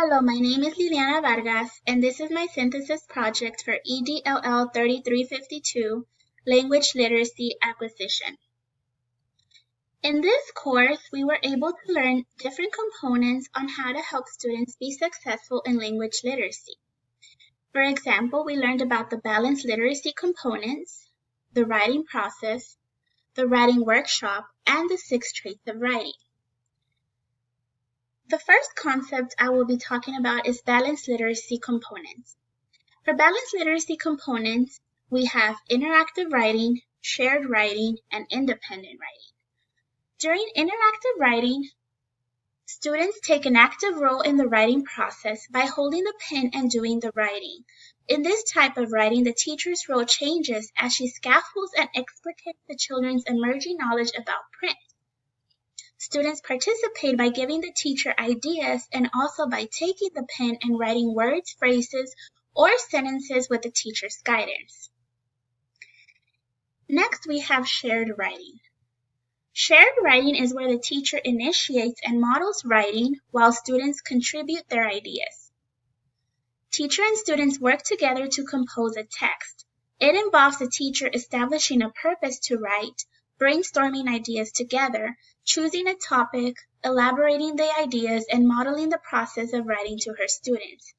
Hello, my name is Liliana Vargas, and this is my synthesis project for EDLL 3352, Language Literacy Acquisition. In this course, we were able to learn different components on how to help students be successful in language literacy. For example, we learned about the balanced literacy components, the writing process, the writing workshop, and the 6 traits of writing. The first concept I will be talking about is balanced literacy components. For balanced literacy components, we have interactive writing, shared writing, and independent writing. During interactive writing, students take an active role in the writing process by holding the pen and doing the writing. In this type of writing, the teacher's role changes as she scaffolds and explicates the children's emerging knowledge about print. Students participate by giving the teacher ideas and also by taking the pen and writing words, phrases, or sentences with the teacher's guidance. Next, we have shared writing. Shared writing is where the teacher initiates and models writing while students contribute their ideas. Teacher and students work together to compose a text. It involves the teacher establishing a purpose to write, brainstorming ideas together, choosing a topic, elaborating the ideas, and modeling the process of writing to her students.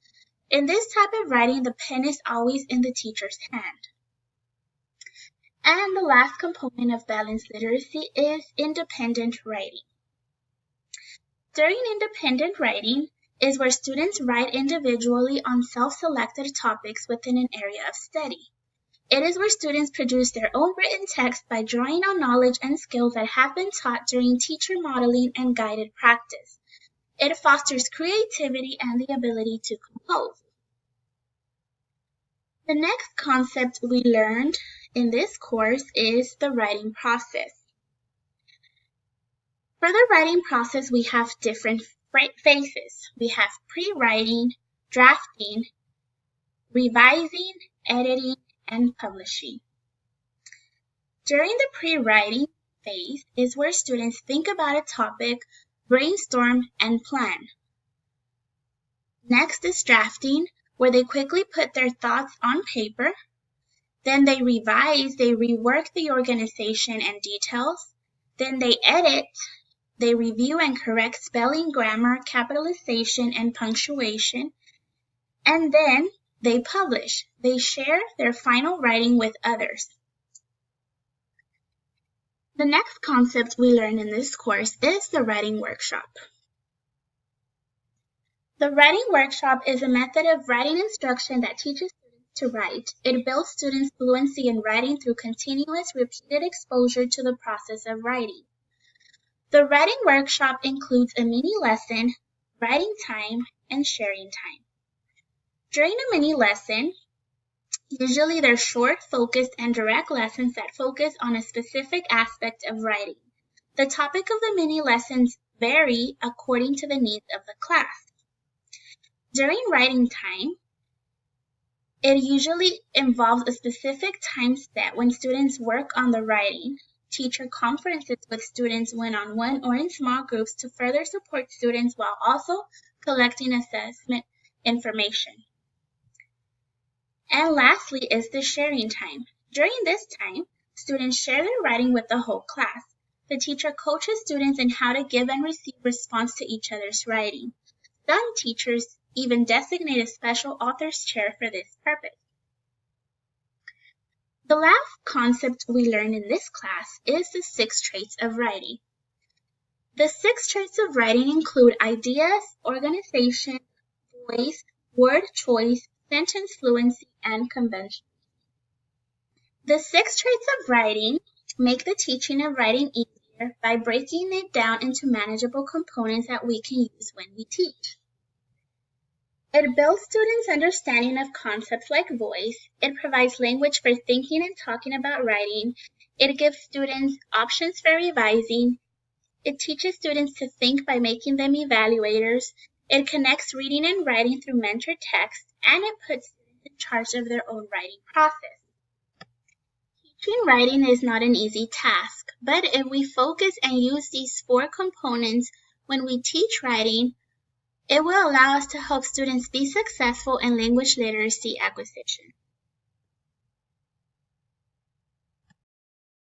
In this type of writing, the pen is always in the teacher's hand. And the last component of balanced literacy is independent writing. During independent writing is where students write individually on self-selected topics within an area of study. It is where students produce their own written text by drawing on knowledge and skills that have been taught during teacher modeling and guided practice. It fosters creativity and the ability to compose. The next concept we learned in this course is the writing process. For the writing process, we have different phases. We have pre-writing, drafting, revising, editing, and publishing. During the pre-writing phase is where students think about a topic, brainstorm, and plan. Next is drafting, where they quickly put their thoughts on paper. Then they revise, they rework the organization and details. Then they edit, they review and correct spelling, grammar, capitalization, and punctuation. And then they publish. They share their final writing with others. The next concept we learn in this course is the writing workshop. The writing workshop is a method of writing instruction that teaches students to write. It builds students' fluency in writing through continuous, repeated exposure to the process of writing. The writing workshop includes a mini lesson, writing time, and sharing time. During a mini lesson, usually they're short, focused, and direct lessons that focus on a specific aspect of writing. The topic of the mini lessons vary according to the needs of the class. During writing time, it usually involves a specific time set when students work on the writing. Teacher conferences with students one-on-one or in small groups to further support students while also collecting assessment information. And lastly is the sharing time. During this time, students share their writing with the whole class. The teacher coaches students in how to give and receive response to each other's writing. Some teachers even designate a special author's chair for this purpose. The last concept we learn in this class is the 6 traits of writing. The 6 traits of writing include ideas, organization, voice, word choice, sentence fluency, and convention. The 6 traits of writing make the teaching of writing easier by breaking it down into manageable components that we can use when we teach. It builds students' understanding of concepts like voice. It provides language for thinking and talking about writing. It gives students options for revising. It teaches students to think by making them evaluators. It connects reading and writing through mentored text, and it puts students in charge of their own writing process. Teaching writing is not an easy task, but if we focus and use these 4 components when we teach writing, It will allow us to help students be successful in language literacy acquisition.